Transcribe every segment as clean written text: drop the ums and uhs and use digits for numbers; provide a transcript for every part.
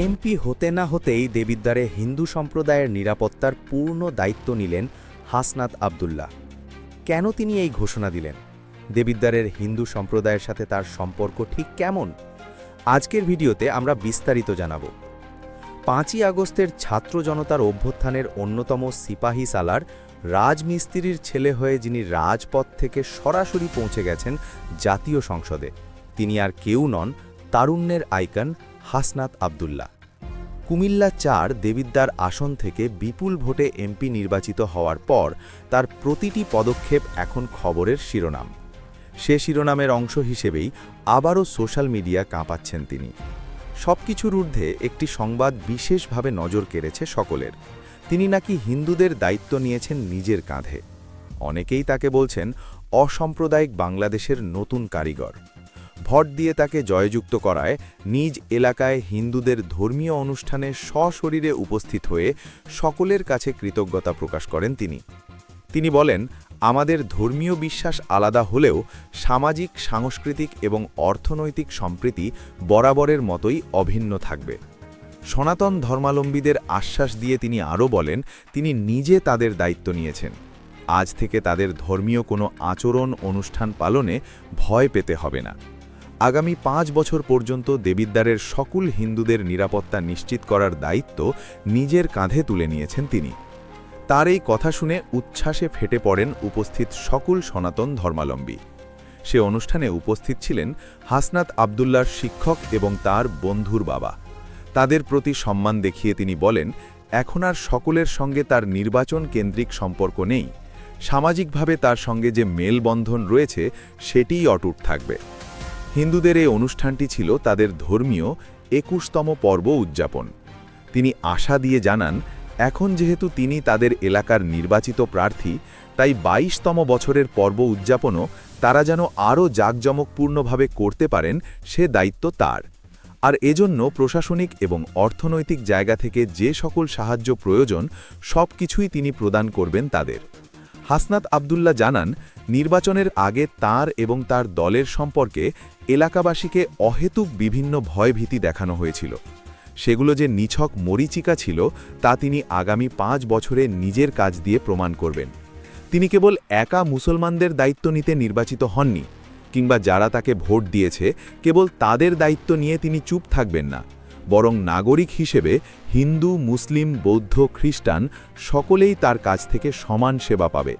MP হতে না হতেই দেবিদ্বারে হিন্দু সম্প্রদায়ের নিরাপত্তার পূর্ণ দায়িত্ব নিলেন হাসনাত আবদুল্লাহ। কেন তিনি এই ঘোষণা দিলেন? দেবিদ্বারের হিন্দু সম্প্রদায়ের সাথে তার সম্পর্ক ঠিক কেমন? আজকের ভিডিওতে আমরা বিস্তারিত জানাব। ৫ই আগস্টের ছাত্র জনতার অভ্যুত্থানের অন্যতম সিপাহী সালার রাজমিস্ত্রির ছেলে হয়ে যিনি রাজপথ থেকে সরাসরি পৌঁছে গেছেন জাতীয় সংসদে, তিনি আর কেউ নন, তারুণ্যের আইকন হাসনাত আবদুল্লাহ। কুমিল্লা ৪ দেবিদ্বার আসন থেকে বিপুল ভোটে এমপি নির্বাচিত হওয়ার পর তার প্রতিটি পদক্ষেপ এখন খবরের শিরোনাম। সে শিরোনামের অংশ হিসেবেই আবারও সোশ্যাল মিডিয়া কাঁপাচ্ছেন তিনি। সবকিছুর ঊর্ধ্বে একটি সংবাদ বিশেষভাবে নজর কেড়েছে সকলের। তিনি নাকি হিন্দুদের দায়িত্ব নিয়েছেন নিজের কাঁধে। অনেকেই তাকে বলছেন অসাম্প্রদায়িক বাংলাদেশের নতুন কারিগর। ভোট দিয়ে তাকে জয়যুক্ত করায় নিজ এলাকায় হিন্দুদের ধর্মীয় অনুষ্ঠানে সশরীরে উপস্থিত হয়ে সকলের কাছে কৃতজ্ঞতা প্রকাশ করেন তিনি বলেন, আমাদের ধর্মীয় বিশ্বাস আলাদা হলেও সামাজিক, সাংস্কৃতিক এবং অর্থনৈতিক সম্প্রীতি বরাবরের মতোই অভিন্ন থাকবে। সনাতন ধর্মাবলম্বীদের আশ্বাস দিয়ে তিনি আরও বলেন, তিনি নিজে তাদের দায়িত্ব নিয়েছেন। আজ থেকে তাদের ধর্মীয় কোনো আচরণ, অনুষ্ঠান পালনে ভয় পেতে হবে না। আগামী ৫ বছর পর্যন্ত দেবিদ্বারের সকল হিন্দুদের নিরাপত্তা নিশ্চিত করার দায়িত্ব নিজের কাঁধে তুলে নিয়েছেন তিনি। তার এই কথা শুনে উচ্ছ্বাসে ফেটে পড়েন উপস্থিত সকল সনাতন ধর্মাবলম্বী। সে অনুষ্ঠানে উপস্থিত ছিলেন হাসনাত আবদুল্লাহর শিক্ষক এবং তার বন্ধুর বাবা। তাদের প্রতি সম্মান দেখিয়ে তিনি বলেন, এখন আর সকলের সঙ্গে তার নির্বাচন কেন্দ্রিক সম্পর্ক নেই। সামাজিকভাবে তার সঙ্গে যে মেলবন্ধন রয়েছে সেটিই অটুট থাকবে। হিন্দুদের এই অনুষ্ঠানটি ছিল তাদের ধর্মীয় ২১তম পর্ব উদযাপন। তিনি আশা দিয়ে জানান, এখন যেহেতু তিনি তাদের এলাকার নির্বাচিত প্রার্থী, তাই ২২তম বছরের পর্ব উদযাপনও তারা যেন আরও জাঁকজমকপূর্ণভাবে করতে পারেন, সে দায়িত্ব তার। আর এজন্য প্রশাসনিক এবং অর্থনৈতিক জায়গা থেকে যে সকল সাহায্য প্রয়োজন সব কিছুই তিনি প্রদান করবেন তাদের। হাসনাত আবদুল্লাহ জানান, নির্বাচনের আগে তার এবং তার দলের সম্পর্কে এলাকাবাসীকে অহেতুক বিভিন্ন ভয়ভীতি দেখানো হয়েছিল। সেগুলো যে নিছক মরীচিকা ছিল তা তিনি আগামী ৫ বছরে নিজের কাজ দিয়ে প্রমাণ করবেন। তিনি কেবল একা মুসলমানদের দায়িত্ব নিতে নির্বাচিত হননি, কিংবা যারা তাকে ভোট দিয়েছে কেবল তাদের দায়িত্ব নিয়ে তিনি চুপ থাকবেন না, বরং নাগরিক হিসেবে হিন্দু, মুসলিম, বৌদ্ধ, খ্রিস্টান সকলেই তার কাছ থেকে সমান সেবা পাবে।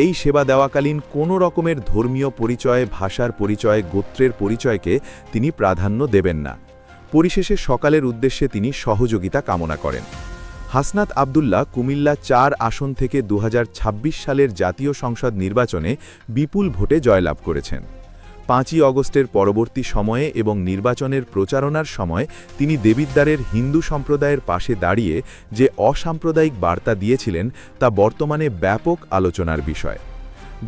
এই সেবা দেওয়াকালীন কোনো রকমের ধর্মীয় পরিচয়, ভাষার পরিচয়, গোত্রের পরিচয়কে তিনি প্রাধান্য দেবেন না। পরিশেষে সকালের উদ্দেশ্যে তিনি সহযোগিতা কামনা করেন। হাসনাত আবদুল্লাহ কুমিল্লা ৪ আসন থেকে ২০২৬ সালের জাতীয় সংসদ নির্বাচনে বিপুল ভোটে জয়লাভ করেছেন। ৫ই আগস্টের পরবর্তী সময়ে এবং নির্বাচনের প্রচারণার সময় তিনি দেবিদ্বারের হিন্দু সম্প্রদায়ের পাশে দাঁড়িয়ে যে অসাম্প্রদায়িক বার্তা দিয়েছিলেন তা বর্তমানে ব্যাপক আলোচনার বিষয়।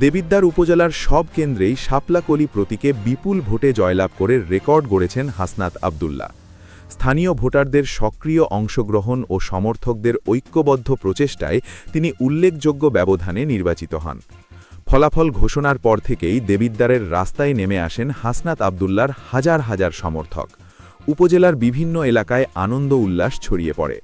দেবিদ্বার উপজেলার সব কেন্দ্রেই শাপলাকলি প্রতীকে বিপুল ভোটে জয়লাভ করে রেকর্ড গড়েছেন হাসনাত আবদুল্লাহ। স্থানীয় ভোটারদের সক্রিয় অংশগ্রহণ ও সমর্থকদের ঐক্যবদ্ধ প্রচেষ্টায় তিনি উল্লেখযোগ্য ব্যবধানে নির্বাচিত হন। ফলাফল ঘোষণার পর থেকেই দেবিদ্বারের রাস্তায় নেমে আসেন হাসনাত আবদুল্লাহর হাজার হাজার সমর্থক। উপজেলার বিভিন্ন এলাকায় আনন্দ উল্লাস ছড়িয়ে পড়ে।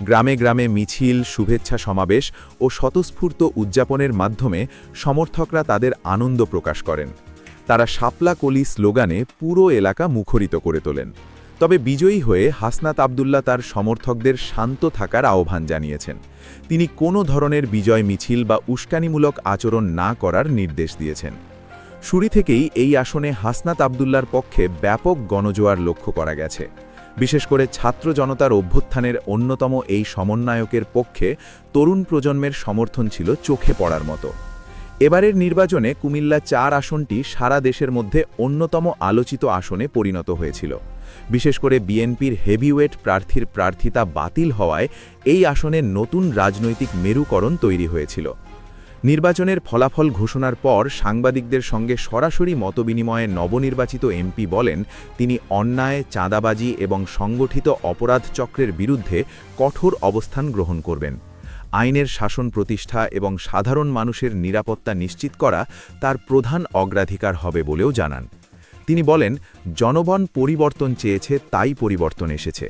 গ্রামে গ্রামে মিছিল, শুভেচ্ছা সমাবেশ ও স্বতঃস্ফূর্ত উদযাপনের মাধ্যমে সমর্থকরা তাদের আনন্দ প্রকাশ করেন। তারা শাপলাকলি স্লোগানে পুরো এলাকা মুখরিত করে তোলেন। তবে বিজয়ী হয়ে হাসনাত আবদুল্লাহ তার সমর্থকদের শান্ত থাকার আহ্বান জানিয়েছেন। তিনি কোনো ধরনের বিজয় মিছিল বা উস্কানিমূলক আচরণ না করার নির্দেশ দিয়েছেন। শুরু থেকেই এই আসনে হাসনাত আবদুল্লাহর পক্ষে ব্যাপক গণজোয়ার লক্ষ্য করা গেছে। বিশেষ করে ছাত্র জনতার অভ্যুত্থানের অন্যতম এই সমন্বয়কের পক্ষে তরুণ প্রজন্মের সমর্থন ছিল চোখে পড়ার মতো। এবারের নির্বাচনে কুমিল্লা ৪ আসনটি সারা দেশের মধ্যে অন্যতম আলোচিত আসনে পরিণত হয়েছিল। বিশেষ করে বিএনপির হেভিওয়েট প্রার্থীর প্রার্থিতা বাতিল হওয়ায় এই আসনে নতুন রাজনৈতিক মেরুকরণ তৈরি হয়েছিল। নির্বাচনের ফলাফল ঘোষণার পর সাংবাদিকদের সঙ্গে সরাসরি মতবিনিময়ে নবনির্বাচিত এমপি বলেন, তিনি অন্যায়, চাঁদাবাজি এবং সংগঠিত অপরাধ চক্রের বিরুদ্ধে কঠোর অবস্থান গ্রহণ করবেন। আইনের শাসন প্রতিষ্ঠা এবং সাধারণ মানুষের নিরাপত্তা নিশ্চিত করা তার প্রধান অগ্রাধিকার হবে বলেও জানান। তিনি বলেন, জনগণ পরিবর্তন চেয়েছে, তাই পরিবর্তন এসেছে।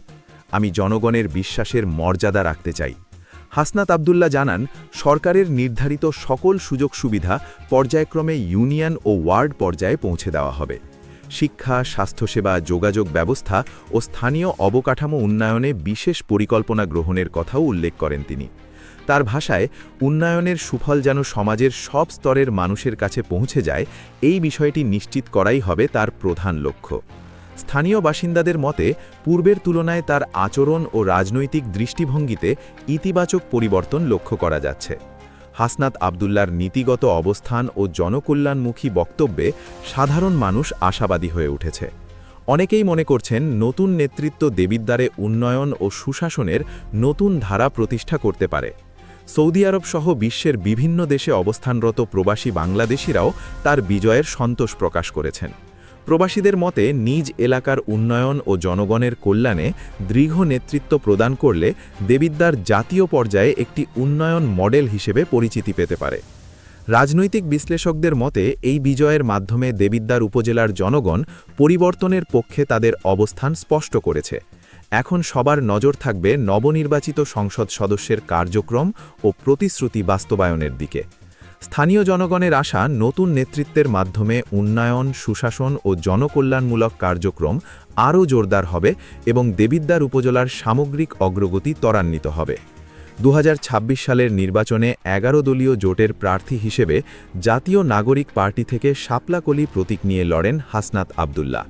আমি জনগণের বিশ্বাসের মর্যাদা রাখতে চাই। হাসনাত আব্দুল্লাহ জানান, সরকারের নির্ধারিত সকল সুযোগ সুবিধা পর্যায়ক্রমে ইউনিয়ন ও ওয়ার্ড পর্যায়ে পৌঁছে দেওয়া হবে। শিক্ষা, স্বাস্থ্যসেবা, যোগাযোগ ব্যবস্থা ও স্থানীয় অবকাঠামো উন্নয়নে বিশেষ পরিকল্পনা গ্রহণের কথাও উল্লেখ করেন তিনি। তার ভাষায়, উন্নয়নের সুফল যেন সমাজের সব স্তরের মানুষের কাছে পৌঁছে যায়, এই বিষয়টি নিশ্চিত করাই হবে তার প্রধান লক্ষ্য। স্থানীয় বাসিন্দাদের মতে, পূর্বের তুলনায় তার আচরণ ও রাজনৈতিক দৃষ্টিভঙ্গিতে ইতিবাচক পরিবর্তন লক্ষ্য করা যাচ্ছে। হাসনাত আব্দুল্লার নীতিগত অবস্থান ও জনকল্যাণমুখী বক্তব্যে সাধারণ মানুষ আশাবাদী হয়ে উঠেছে। অনেকেই মনে করছেন, নতুন নেতৃত্ব দেবিদ্বারে উন্নয়ন ও সুশাসনের নতুন ধারা প্রতিষ্ঠা করতে পারে। সৌদি আরব সহ বিশ্বের বিভিন্ন দেশে অবস্থানরত প্রবাসী বাংলাদেশিরাও তার বিজয়ের সন্তোষ প্রকাশ করেছেন। প্রবাসীদের মতে, নিজ এলাকার উন্নয়ন ও জনগণের কল্যাণে দৃঢ় নেতৃত্ব প্রদান করলে দেবিদ্বার জাতীয় পর্যায়ে একটি উন্নয়ন মডেল হিসেবে পরিচিতি পেতে পারে। রাজনৈতিক বিশ্লেষকদের মতে, এই বিজয়ের মাধ্যমে দেবিদ্বার উপজেলার জনগণ পরিবর্তনের পক্ষে তাদের অবস্থান স্পষ্ট করেছে। এখন সবার নজর থাকবে নবনির্বাচিত সংসদ সদস্যের কার্যক্রম ও প্রতিশ্রুতি বাস্তবায়নের দিকে। স্থানীয় জনগণের আশা, নতুন নেতৃত্বের মাধ্যমে উন্নয়ন, সুশাসন ও জনকল্যাণমূলক কার্যক্রম আরও জোরদার হবে এবং দেবিদ্বার উপজেলার সামগ্রিক অগ্রগতি ত্বরান্বিত হবে। 2026 সালের নির্বাচনে 11 দলীয় জোটের প্রার্থী হিসেবে জাতীয় নাগরিক পার্টি থেকে শাপলাকলি প্রতীক নিয়ে লড়েন হাসনাত আব্দুল্লাহ।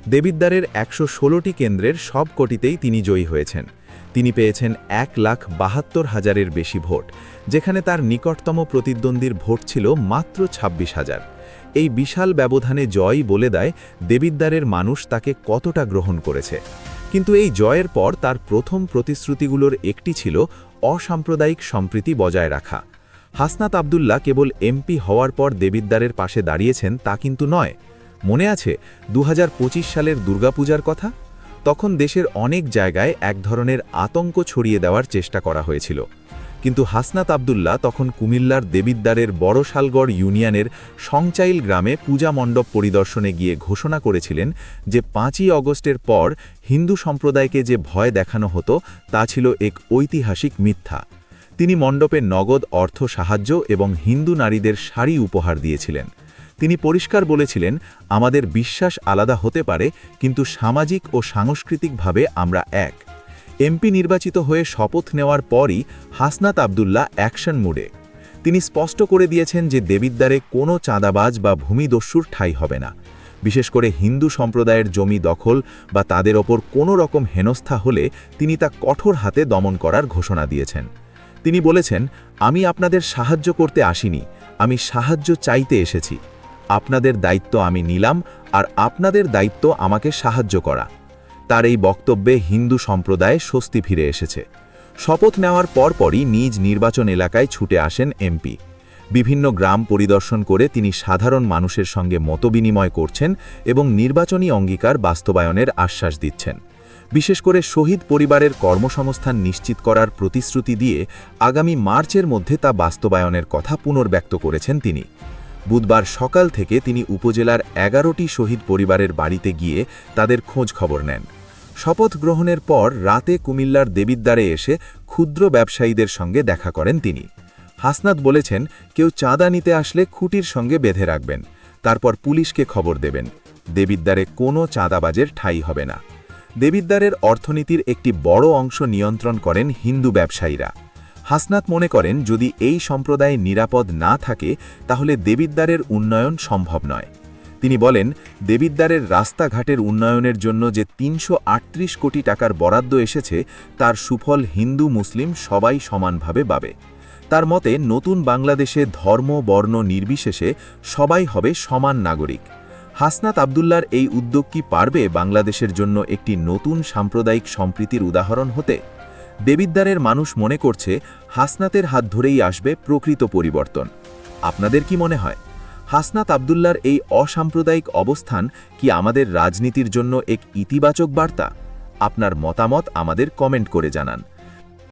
দেবিদ্বারের 116টি কেন্দ্রের সবকটিতেই তিনি জয়ী হয়েছেন। তিনি পেয়েছেন 1,72,000-এর বেশি ভোট, যেখানে তার নিকটতম প্রতিদ্বন্দ্বীর ভোট ছিল মাত্র 26,000। এই বিশাল ব্যবধানে জয় বলে দেয় দেবিদ্বারের মানুষ তাকে কতটা গ্রহণ করেছে। কিন্তু এই জয়ের পর তার প্রথম প্রতিশ্রুতিগুলোর একটি ছিল অসাম্প্রদায়িক সম্প্রীতি বজায় রাখা। হাসনাত আব্দুল্লাহ কেবল এমপি হওয়ার পর দেবিদ্বারের পাশে দাঁড়িয়েছেন তা কিন্তু নয়। মনে আছে 2025 সালের দুর্গাপূজার কথা? তখন দেশের অনেক জায়গায় এক ধরনের আতঙ্ক ছড়িয়ে দেওয়ার চেষ্টা করা হয়েছিল। কিন্তু হাসনাত আব্দুল্লাহ তখন কুমিল্লার দেবিদ্বারের বড়শালগড় ইউনিয়নের সংচাইল গ্রামে পূজা মণ্ডপ পরিদর্শনে গিয়ে ঘোষণা করেছিলেন যে 5ই অগস্টের পর হিন্দু সম্প্রদায়কে যে ভয় দেখানো হতো তা ছিল এক ঐতিহাসিক মিথ্যা। তিনি মণ্ডপে নগদ অর্থ সাহায্য এবং হিন্দু নারীদের শাড়ি উপহার দিয়েছিলেন। তিনি পরিষ্কার বলেছিলেন, আমাদের বিশ্বাস আলাদা হতে পারে, কিন্তু সামাজিক ও সাংস্কৃতিকভাবে আমরা এক। এমপি নির্বাচিত হয়ে শপথ নেওয়ার পরই হাসনাত আব্দুল্লাহ অ্যাকশন মুডে। তিনি স্পষ্ট করে দিয়েছেন যে দেবিদ্বারে কোনো চাঁদাবাজ বা ভূমিদস্যুর ঠাঁই হবে না। বিশেষ করে হিন্দু সম্প্রদায়ের জমি দখল বা তাদের ওপর কোনো রকম হেনস্থা হলে তিনি তা কঠোর হাতে দমন করার ঘোষণা দিয়েছেন। তিনি বলেছেন, আমি আপনাদের সাহায্য করতে আসিনি, আমি সাহায্য চাইতে এসেছি। আপনাদের দায়িত্ব আমি নিলাম, আর আপনাদের দায়িত্ব আমাকে সাহায্য করা। তার এই বক্তব্যে হিন্দু সম্প্রদায় স্বস্তি ফিরে এসেছে। শপথ নেওয়ার পরপরই নিজ নির্বাচন এলাকায় ছুটে আসেন এমপি। বিভিন্ন গ্রাম পরিদর্শন করে তিনি সাধারণ মানুষের সঙ্গে মতবিনিময় করছেন এবং নির্বাচনী অঙ্গীকার বাস্তবায়নের আশ্বাস দিচ্ছেন। বিশেষ করে শহীদ পরিবারের কর্মসংস্থান নিশ্চিত করার প্রতিশ্রুতি দিয়ে আগামী মার্চের মধ্যে তা বাস্তবায়নের কথা পুনর্ব্যক্ত করেছেন তিনি। বুধবার সকাল থেকে তিনি উপজেলার 11টি শহীদ পরিবারের বাড়িতে গিয়ে তাদের খোঁজ খবর নেন। শপথ গ্রহণের পর রাতে কুমিল্লার দেবিদ্বারে এসে ক্ষুদ্র ব্যবসায়ীদের সঙ্গে দেখা করেন তিনি। হাসনাত বলেছেন, কেউ চাঁদা নিতে আসলে খুঁটির সঙ্গে বেঁধে রাখবেন, তারপর পুলিশকে খবর দেবেন। দেবিদ্বারে কোনো চাঁদাবাজের ঠাঁই হবে না। দেবিদ্বারের অর্থনীতির একটি বড় অংশ নিয়ন্ত্রণ করেন হিন্দু ব্যবসায়ীরা। হাসনাত মনে করেন, যদি এই সম্প্রদায় নিরাপদ না থাকে তাহলে দেবিদ্বারের উন্নয়ন সম্ভব নয়। তিনি বলেন, দেবিদ্বারের রাস্তাঘাটের উন্নয়নের জন্য যে 338 কোটি টাকার বরাদ্দ এসেছে তার সুফল হিন্দু মুসলিম সবাই সমানভাবে পাবে। তার মতে, নতুন বাংলাদেশে ধর্ম বর্ণ নির্বিশেষে সবাই হবে সমান নাগরিক। হাসনাত আব্দুল্লার এই উদ্যোগ কি পারবে বাংলাদেশের জন্য একটি নতুন সাম্প্রদায়িক সম্প্রীতির উদাহরণ হতে? দেবিদ্বারের মানুষ মনে করছে, হাসনাতের হাত ধরেই আসবে প্রকৃত পরিবর্তন। আপনাদের কি মনে হয়, হাসনাত আব্দুল্লার এই অসাম্প্রদায়িক অবস্থান কি আমাদের রাজনীতির জন্য এক ইতিবাচক বার্তা? আপনার মতামত আমাদের কমেন্ট করে জানান।